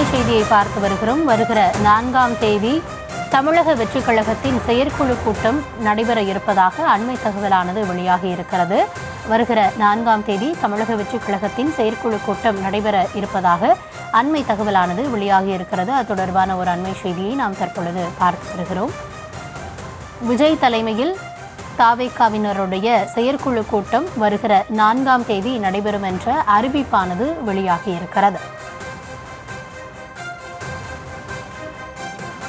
அண்மை செய்தியை பார்த்து வருகிறோம். வருகிற 4ஆம் தேதி தமிழக வெற்றிக் கழகத்தின் செயற்குழு கூட்டம் நடைபெற இருப்பதாக அண்மை தகவலானது வெளியாகி இருக்கிறது. வருகிற 4ஆம் தேதி தமிழக வெற்றிக் கழகத்தின் செயற்குழு கூட்டம் நடைபெற இருப்பதாக அண்மை தகவலானது வெளியாகி இருக்கிறது. அது தொடர்பான ஒரு அண்மை செய்தியை நாம் தற்பொழுது பார்த்து வருகிறோம். விஜய் தலைமையில் தாவேகாவினருடைய செயற்குழு கூட்டம் வருகிற 4ஆம் தேதி நடைபெறும் என்ற அறிவிப்பானது வெளியாகி இருக்கிறது.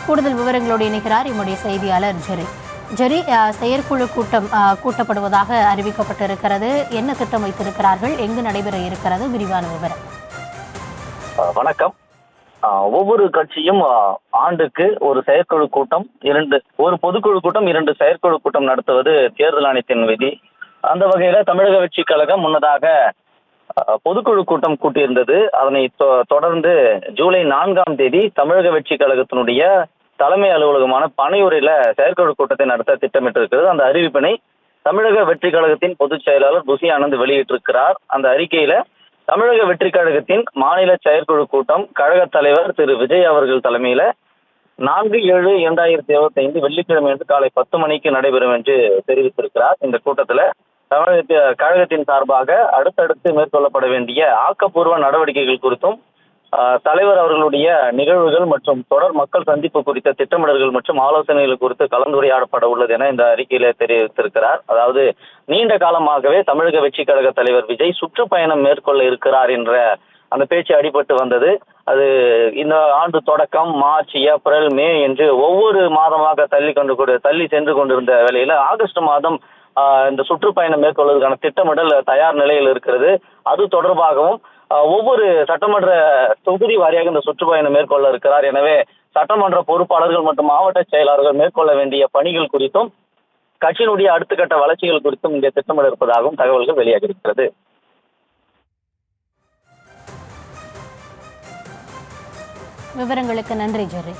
கூடுதல் விவரங்களோடு இணைக்கிறார் நம்முடைய செய்தியாளர் ஜெரி. ஜெரி, செயற்குழு கூட்டம் கூட்டப்படுவதாக அறிவிக்கப்பட்டிருக்கிறது. என்ன திட்டம் வைத்திருக்கிறார்கள், எங்கு நடைபெற இருக்கிறது, விரிவான விவரம்? வணக்கம். ஒவ்வொரு கட்சியும் ஆண்டுக்கு ஒரு செயற்குழு கூட்டம், ஒரு பொதுக்குழு கூட்டம், 2 செயற்குழு கூட்டம் நடத்துவது தேர்தல் ஆணையத்தின் விதி. அந்த வகையில தமிழக வெற்றி கழகம் முன்னதாக பொதுக்குழு கூட்டம் கூட்டியிருந்தது. அதனை தொடர்ந்து ஜூலை 4ஆம் தேதி தமிழக வெற்றி கழகத்தினுடைய தலைமை அலுவலகமான பனையூரில் செயற்குழு கூட்டத்தை நடத்த திட்டமிட்டிருக்கிறது. அந்த அறிவிப்பினை தமிழக வெற்றி கழகத்தின் பொதுச் செயலாளர் புசி ஆனந்த் வெளியிட்டிருக்கிறார். அந்த அறிக்கையில தமிழக வெற்றி கழகத்தின் மாநில செயற்குழு கூட்டம் கழக தலைவர் திரு விஜய் அவர்கள் தலைமையில 4/7/2025 வெள்ளிக்கிழமை அன்று காலை 10 மணிக்கு நடைபெறும் என்று தெரிவித்திருக்கிறார். இந்த கூட்டத்துல தமிழக கழகத்தின் சார்பாக அடுத்தடுத்து மேற்கொள்ளப்பட வேண்டிய ஆக்கப்பூர்வ நடவடிக்கைகள் குறித்தும் தலைவர் அவர்களுடைய நிகழ்வுகள் மற்றும் தொடர் மக்கள் சந்திப்பு குறித்த திட்டமிடல்கள் மற்றும் ஆலோசனைகள் குறித்து கலந்துரையாடப்பட உள்ளது என இந்த அறிக்கையில தெரிவித்திருக்கிறார். அதாவது நீண்ட காலமாகவே தமிழக வெற்றி கழக தலைவர் விஜய் சுற்றுப்பயணம் மேற்கொள்ள இருக்கிறார் என்ற அந்த பேச்சு அடிபட்டு வந்தது. அது இந்த ஆண்டு தொடக்கம் மார்ச், ஏப்ரல், மே என்று ஒவ்வொரு மாதமாக தள்ளி சென்று கொண்டிருந்த வேளையில ஆகஸ்ட் மாதம் இந்த சுற்றுப்பயணம் மேற்கொள்வதற்கான திட்டமிடல் தயார் நிலையில் இருக்கிறது. அது தொடர்பாகவும் ஒவ்வொரு சட்டமன்ற தொகுதி வாரியாக இந்த சுற்றுப்பயணம் மேற்கொள்ள இருக்கிறார். எனவே சட்டமன்ற பொறுப்பாளர்கள் மற்றும் மாவட்ட செயலாளர்கள் மேற்கொள்ள வேண்டிய பணிகள் குறித்தும் கட்சியினுடைய அடுத்த கட்ட வளர்ச்சிகள் குறித்தும் இங்கே திட்டமிட இருப்பதாகவும் தகவல்கள் வெளியாகி இருக்கிறது. விவரங்களுக்கு நன்றி ஜெரி.